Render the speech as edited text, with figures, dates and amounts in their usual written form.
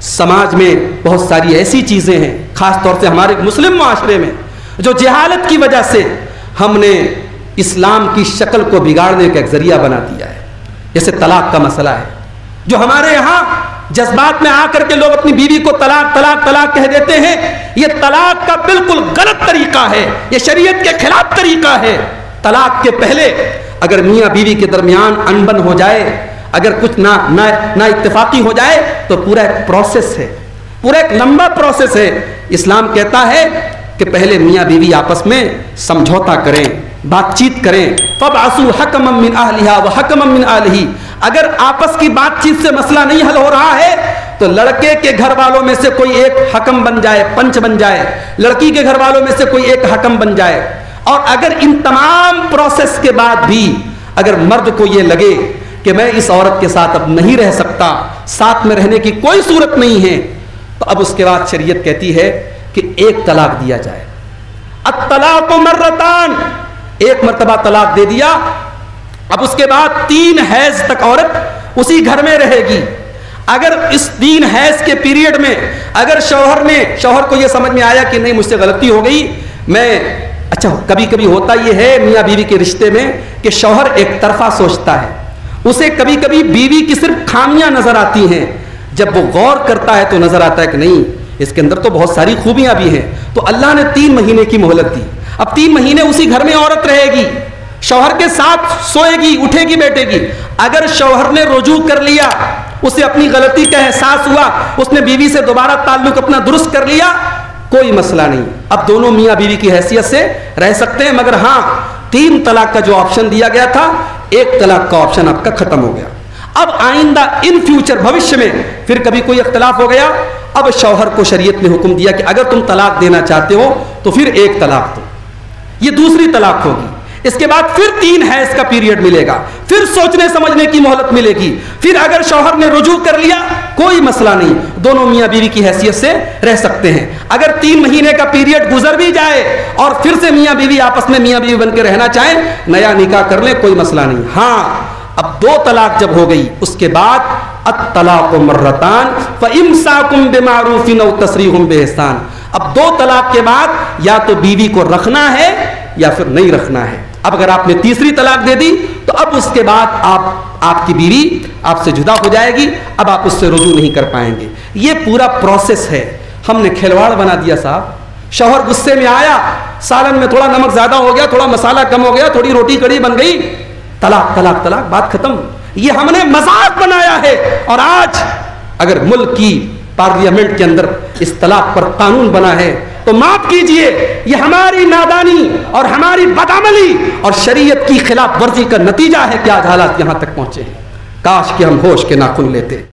سماج میں بہت ساری ایسی چیزیں ہیں خاص طور سے ہمارے مسلم معاشرے میں جو جہالت کی وجہ سے ہم نے اسلام کی شکل کو بگاڑنے کا ایک ذریعہ بنا دیا ہے. جیسے طلاق کا مسئلہ ہے جو ہمارے یہاں جذبات میں آ کر کے لوگ اپنی بیوی کو طلاق طلاق طلاق کہہ دیتے ہیں. یہ طلاق کا بالکل غلط طریقہ ہے, یہ شریعت کے خلاف طریقہ ہے. طلاق کے پہلے اگر میاں بیوی کے درمیان انبن ہو جائے, اگر کچھ نہ اتفاقی ہو جائے تو پورا ایک پروسیس ہے, پورا ایک لمبا پروسیس ہے. اسلام کہتا ہے کہ پہلے میاں بیوی آپس میں سمجھوتا کریں, بات چیت کریں. فَبْعَثُوا حَكَمًا مِّنْ أَهْلِهَا وَحَكَمًا مِّنْ أَهْلِهِ. اگر آپس کی بات چیت سے مسئلہ نہیں حل ہو رہا ہے تو لڑکے کے گھر والوں میں سے کوئی ایک حکم بن جائے, پنچ بن جائے, لڑکی کے گھر والوں میں سے کوئی ایک حکم بن جائے. اور اگر ان تمام پروسیس کے بعد بھی اگر مرد کو یہ لگے کہ میں اس عورت کے ساتھ اب نہیں رہ سکتا, ساتھ میں رہنے کی کوئی صورت نہیں ہے, تو اب اس کے بعد شریعت کہتی ہے کہ ایک طلاق دیا جائے. الطلاق مرتان, ایک مرتبہ طلاق دے دیا. اب اس کے بعد 3 حیض تک عورت اسی گھر میں رہے گی. اگر اس 3 حیض کے پیریڈ میں اگر شوہر کو یہ سمجھ میں آیا کہ نہیں مجھ سے غلطی ہو گئی, میں اچھا کبھی کبھی ہوتا یہ ہے میاں بیوی کے رشتے میں کہ شوہر ایک طرفہ سوچتا ہے, اسے کبھی کبھی بیوی کی صرف خامیاں نظر آتی ہیں. جب وہ غور کرتا ہے تو نظر آتا ہے کہ نہیں اس کے اندر تو بہت ساری خوبیاں بھی ہیں. تو اللہ نے 3 مہینے کی مہلت دی. اب 3 مہینے اسی گھر میں عورت رہے گی, شوہر کے ساتھ سوئے گی, اٹھے گی, بیٹھے گی. اگر شوہر نے رجوع کر لیا, اسے اپنی غلطی کا احساس ہوا, اس نے بیوی سے دوبارہ تعلق اپنا درست کر لیا, کوئی مسئلہ نہیں. اب دونوں میاں بیوی کی حیثیت سے رہ سکتے ہیں. مگر ہاں 3 طلاق کا جو آپشن دیا گیا تھا, 1 طلاق کا آپشن آپ کا ختم ہو گیا. اب آئندہ ان فیوچر بھوشیہ میں پھر کبھی کوئی اختلاف ہو گیا, اب شوہر کو شریعت نے حکم دیا کہ اگر تم طلاق دینا چاہتے ہو تو پھر 1 طلاق دو, یہ دوسری طلاق ہوگی. اس کے بعد پھر 3 حیض کا پیریڈ ملے گا, پھر سوچنے سمجھنے کی مہلت ملے گی. پھر اگر شوہر نے رجوع کر لیا کوئی مسئلہ نہیں, دونوں میاں بیوی کی حیثیت سے رہ سکتے ہیں. اگر 3 مہینے کا پیریڈ گزر بھی جائے اور پھر سے میاں بیوی آپس میں میاں بیوی بن کے رہنا چاہیں, نیا نکاح کر لیں, کوئی مسئلہ نہیں. ہاں اب 2 طلاق جب ہو گئی اس کے بعد الطلاق مرتان فامساکم بمعروف او تسریح باحسان. اب 2 طلاق کے بعد یا تو بیوی کو رکھنا ہے یا پھر نہیں رکھنا ہے. اب اگر آپ نے تیسری طلاق دے دی تو اب اس کے بعد آپ کی بیوی آپ سے جدا ہو جائے گی, اب آپ اس سے رجوع نہیں کر پائیں گے. یہ پورا پروسیس ہے. ہم نے کھلواڑ بنا دیا صاحب. شوہر غصے میں آیا, سالن میں تھوڑا نمک زیادہ ہو گیا, تھوڑا مسالہ کم ہو گیا, تھوڑی روٹی کڑی بن گئی, طلاق طلاق طلاق, بات ختم. یہ ہم نے مذاق بنایا ہے. اور آج اگر ملک کی پارلیمنٹ کے اندر اس طلاق پر قانون بنا ہے تو معاف کیجئے, یہ ہماری نادانی اور ہماری بدعملی اور شریعت کی خلاف ورزی کا نتیجہ ہے کہ آج حالات یہاں تک پہنچے ہیں. کاش کہ ہم ہوش کے ناخن لیتے.